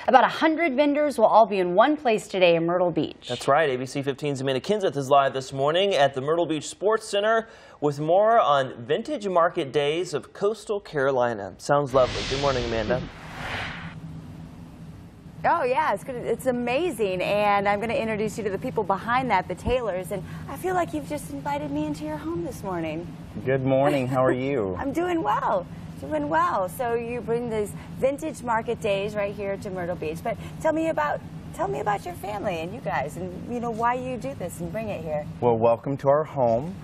About 100 vendors will all be in one place today in Myrtle Beach. That's right. ABC 15's Amanda Kinseth is live this morning at the Myrtle Beach Sports Center with more on Vintage Market Days of Coastal Carolina. Sounds lovely. Good morning, Amanda. Oh yeah, it's good. It's amazing, and I'm going to introduce you to the people behind that, the Taylors, and I feel like you've just invited me into your home this morning. Good morning. How are you? I'm doing well. Doing well. So you bring these vintage market days right here to Myrtle Beach. But tell me about your family and you guys, and why you do this and bring it here. Well, welcome to our home.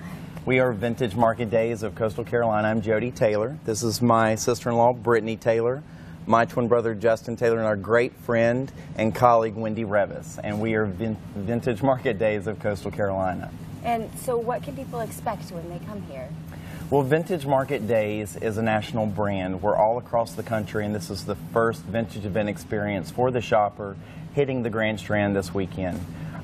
We are Vintage Market Days of Coastal Carolina. I'm Jody Taylor. This is my sister-in-law, Brittany Taylor, my twin brother, Justin Taylor, and our great friend and colleague, Wendy Revis. And we are Vintage Market Days of Coastal Carolina. And so what can people expect when they come here? Well, Vintage Market Days is a national brand. We're all across the country, and this is the first vintage event experience for the shopper hitting the Grand Strand this weekend.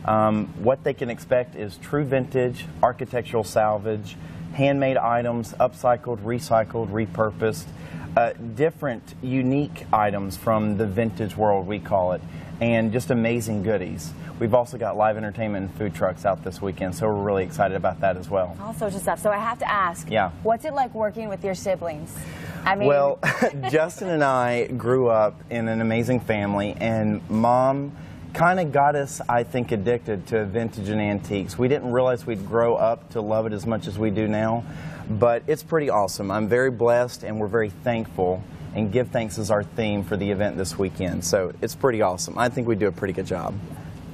What they can expect is true vintage, architectural salvage, handmade items, upcycled, recycled, repurposed, different, unique items from the vintage world, we call it, and just amazing goodies. We've also got live entertainment and food trucks out this weekend, so we're really excited about that as well. All sorts of stuff. So I have to ask, what's it like working with your siblings? I mean, well, Justin and I grew up in an amazing family, and Mom kind of got us, I think, addicted to vintage and antiques. We didn't realize we'd grow up to love it as much as we do now, but it's pretty awesome. I'm very blessed, and we're very thankful, and give thanks is our theme for the event this weekend, so it's pretty awesome. I think we do a pretty good job.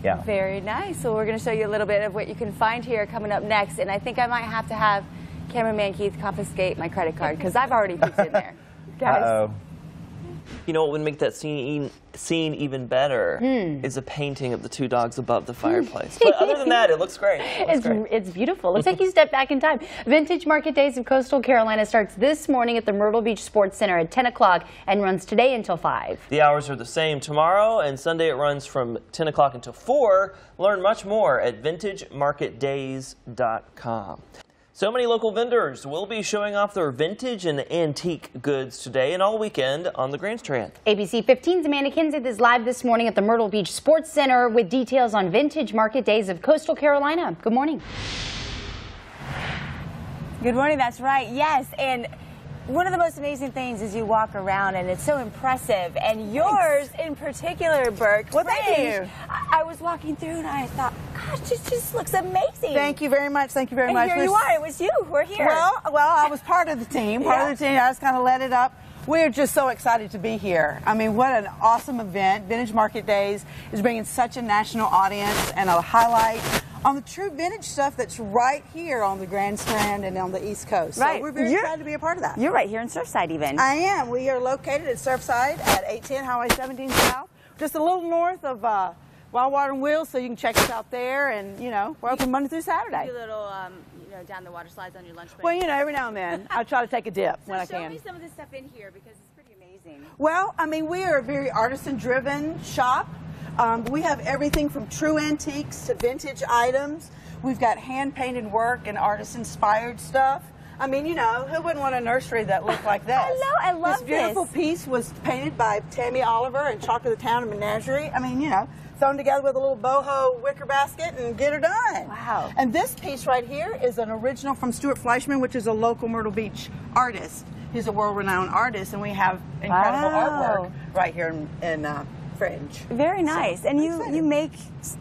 Yeah. Very nice. So we're going to show you a little bit of what you can find here coming up next, and I think I might have to have cameraman Keith confiscate my credit card because I've already peeked in there. Guys. Uh-oh. You know what would make that scene even better is a painting of the two dogs above the fireplace. But other than that, it looks great. It's beautiful. Looks like you stepped back in time. Vintage Market Days of Coastal Carolina starts this morning at the Myrtle Beach Sports Center at 10 o'clock and runs today until 5. The hours are the same tomorrow, and Sunday it runs from 10 o'clock until 4. Learn much more at vintagemarketdays.com. So many local vendors will be showing off their vintage and antique goods today and all weekend on the Grand Strand. ABC 15's Amanda Kinseth is live this morning at the Myrtle Beach Sports Center with details on Vintage Market Days of Coastal Carolina. Good morning. Good morning, that's right, yes. And one of the most amazing things is you walk around and it's so impressive. And yours in particular, Burke. Well, thank you. I was walking through and I thought, gosh, this just looks amazing. Thank you very much. Thank you very much. Here you are. It was you. We're here. Well, I was part of the team. I just kind of led it up. We're just so excited to be here. I mean, what an awesome event. Vintage Market Days is bringing such a national audience and a highlight on the true vintage stuff that's right here on the Grand Strand and on the East Coast. Right. So we're very excited to be a part of that. You're right here in Surfside even. I am. We are located at Surfside at 810 Highway 17 South, just a little north of Wild Water and Wheels, so you can check us out there. And, we're open Monday through Saturday. A little, down the water slides on your lunch break. Well, every now and then I try to take a dip when I can. Show me some of this stuff in here because it's pretty amazing. Well, I mean, we are a very artisan-driven shop. We have everything from true antiques to vintage items. We've got hand-painted work and artist-inspired stuff. I mean, who wouldn't want a nursery that looked like this? I love this beautiful piece was painted by Tammy Oliver and Chalk of the Town and Menagerie. I mean, thrown together with a little boho wicker basket and get her done. Wow. And this piece right here is an original from Stuart Fleischman, which is a local Myrtle Beach artist. He's a world-renowned artist, and we have incredible artwork right here in Fringe. Very nice. So, and you make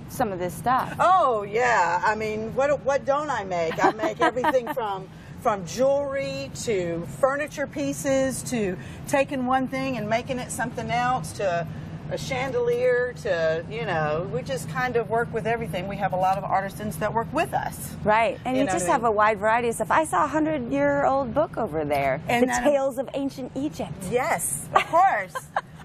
some of this stuff. Oh, yeah. I mean, what don't I make? I make everything from jewelry to furniture pieces to taking one thing and making it something else to a chandelier to, we just kind of work with everything. We have a lot of artisans that work with us. Right. And you just have a wide variety of stuff. I saw a 100-year-old book over there, and The Tales of Ancient Egypt. Yes, of course.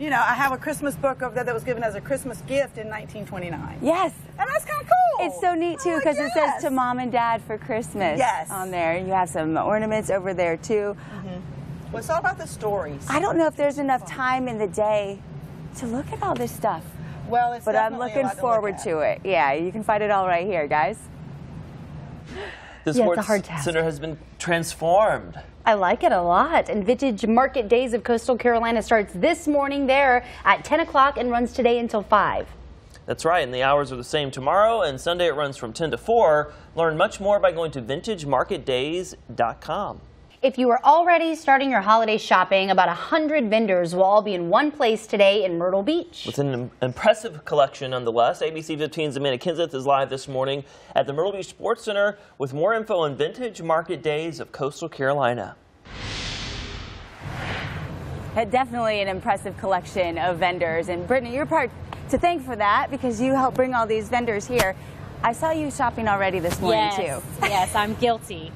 I have a Christmas book over there that was given as a Christmas gift in 1929. Yes. And that's kind of cool. It's so neat, too, because it says to Mom and Dad for Christmas on there. You have some ornaments over there, too. Well, it's all about the stories. I don't know if there's enough time in the day to look at all this stuff. Well, it's but I'm looking forward to it. Yeah, you can find it all right here, guys. The Yeah, it's a sports hard task. center has been transformed. I like it a lot. And Vintage Market Days of Coastal Carolina starts this morning there at 10 o'clock and runs today until 5. That's right, and the hours are the same tomorrow, and Sunday it runs from 10 to 4. Learn much more by going to vintagemarketdays.com. If you are already starting your holiday shopping, about 100 vendors will all be in one place today in Myrtle Beach. With an impressive collection nonetheless, ABC 15's Amanda Kenseth is live this morning at the Myrtle Beach Sports Center with more info on Vintage Market Days of Coastal Carolina. Definitely an impressive collection of vendors. And Brittany, you're part to thank for that because you helped bring all these vendors here. I saw you shopping already this morning too. Yes, I'm guilty.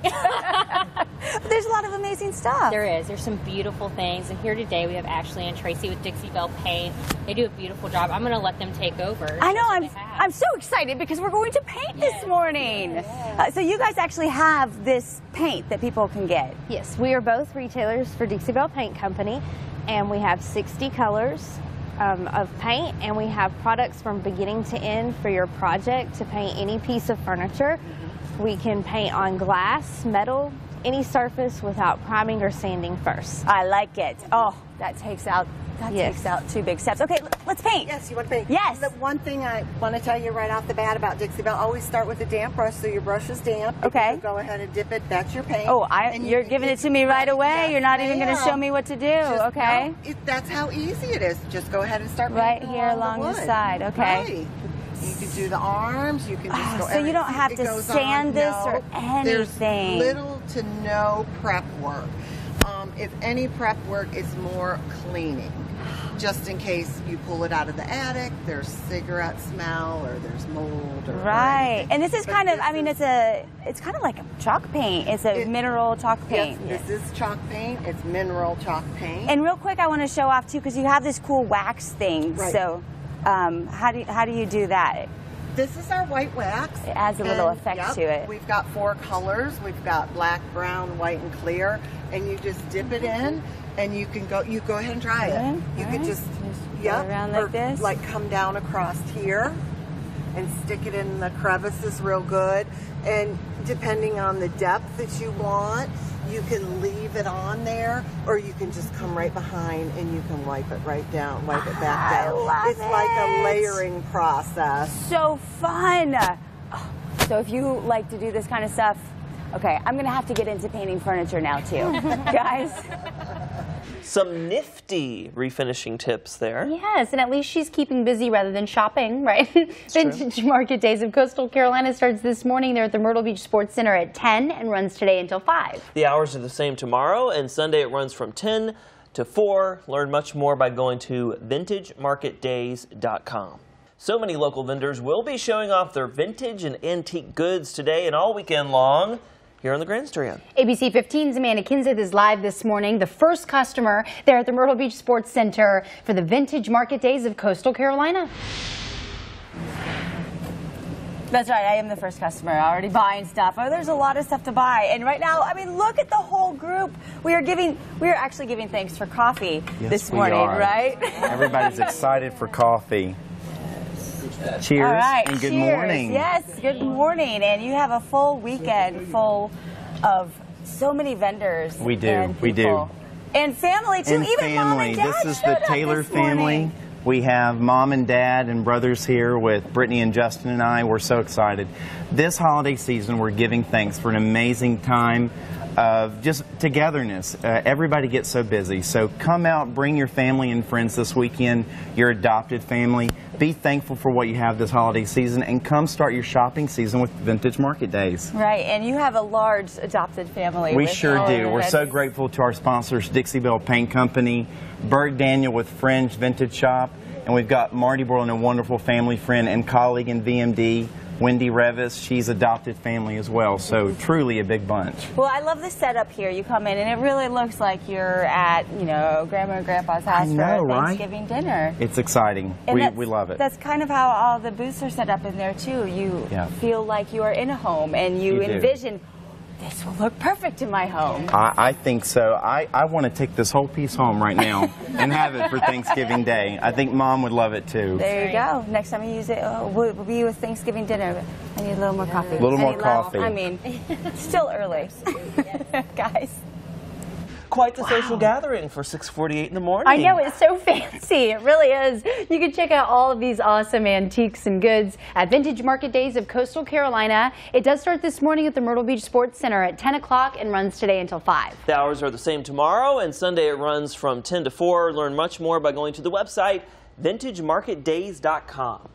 There's a lot of amazing stuff. There is. There's some beautiful things. And here today we have Ashley and Tracy with Dixie Belle Paint. They do a beautiful job. I'm going to let them take over. I know. I'm so excited because we're going to paint this morning. So you guys actually have this paint that people can get. Yes, we are both retailers for Dixie Belle Paint Company, and we have 60 colors of paint, and we have products from beginning to end for your project to paint any piece of furniture. We can paint on glass, metal, any surface without priming or sanding first. I like it. Oh, that takes out two big steps. Okay, let's paint. Yes, you want to paint? Yes. The one thing I want to tell you right off the bat about Dixie Belle, always start with a damp brush, so your brush is damp. Okay. You go ahead and dip it. That's your paint. Oh, And you're giving it to me right away. You're not even going to show me what to do. Okay. That's how easy it is. Just go ahead and start Right painting here along the wood. side. Okay. Right. You can do the arms. You can just go. So you don't have to sand this or anything. There's little to no prep work. If any prep work is more cleaning, just in case you pull it out of the attic, there's cigarette smell or there's mold or Right. And this is kind of, this it's kind of like a chalk paint. It's a mineral chalk paint. Yes, this is chalk paint. It's mineral chalk paint. And real quick, I want to show off too, because you have this cool wax thing. Right. So how do you do that? This is our white wax. It adds a little effect to it. We've got 4 colors. We've got black, brown, white, and clear. And you just dip it in, and you go ahead and try it. You can just go around like this. Like come down across here and stick it in the crevices real good. And depending on the depth that you want, you can leave it on there, or you can just come right behind and you can wipe it right down, wipe it back down. It's like a layering process. So fun. So if you like to do this kind of stuff, okay, I'm going to have to get into painting furniture now too. Guys. Some nifty refinishing tips there. Yes, and at least she's keeping busy rather than shopping, right? Vintage Market Days of Coastal Carolina starts this morning there at the Myrtle Beach Sports Center at 10 and runs today until 5. The hours are the same tomorrow, and Sunday it runs from 10 to 4. Learn much more by going to vintagemarketdays.com. So many local vendors will be showing off their vintage and antique goods today and all weekend long here on the Grandstand. ABC 15's Amanda Kenseth is live this morning, the first customer there at the Myrtle Beach Sports Center for the Vintage Market Days of Coastal Carolina. That's right, I am the first customer, already buying stuff. Oh, there's a lot of stuff to buy. And right now, look at the whole group. We are actually giving thanks for coffee this morning, right? Everybody's excited for coffee. Cheers. All right, and good cheers. morning. Yes, good morning. And you have a full weekend full of so many vendors. We do, and we do. people. And family too, And even family. mom and dad This is showed the up Taylor this morning. family. We have mom and dad and brothers here with Brittany and Justin and I. We're so excited. This holiday season, we're giving thanks for an amazing time of just togetherness. Everybody gets so busy. So come out, bring your family and friends this weekend, your adopted family. Be thankful for what you have this holiday season, and come start your shopping season with Vintage Market Days. Right, and you have a large adopted family. We with sure all do. of We're us. so grateful to our sponsors, Dixie Belle Paint Company, Bert Daniel with Fringe Vintage Shop, and we've got Marty Borland, a wonderful family friend and colleague in VMD, Wendy Revis. She's adopted family as well, so truly a big bunch. Well, I love the setup here. You come in and it really looks like you're at, Grandma and Grandpa's house for a Thanksgiving dinner. It's exciting. And We love it. That's kind of how all the booths are set up in there too. You feel like you are in a home and you do. envision this will look perfect in my home. I think so. I want to take this whole piece home right now and have it for Thanksgiving Day. I think Mom would love it too. There you go. Next time you use it, we'll be with Thanksgiving dinner. I need a little more coffee. A little more coffee. I mean, still early. Guys. Quite the social gathering for 6:48 in the morning. I know, it's so fancy. It really is. You can check out all of these awesome antiques and goods at Vintage Market Days of Coastal Carolina. It does start this morning at the Myrtle Beach Sports Center at 10 o'clock and runs today until 5. The hours are the same tomorrow, and Sunday it runs from 10 to 4. Learn much more by going to the website vintagemarketdays.com.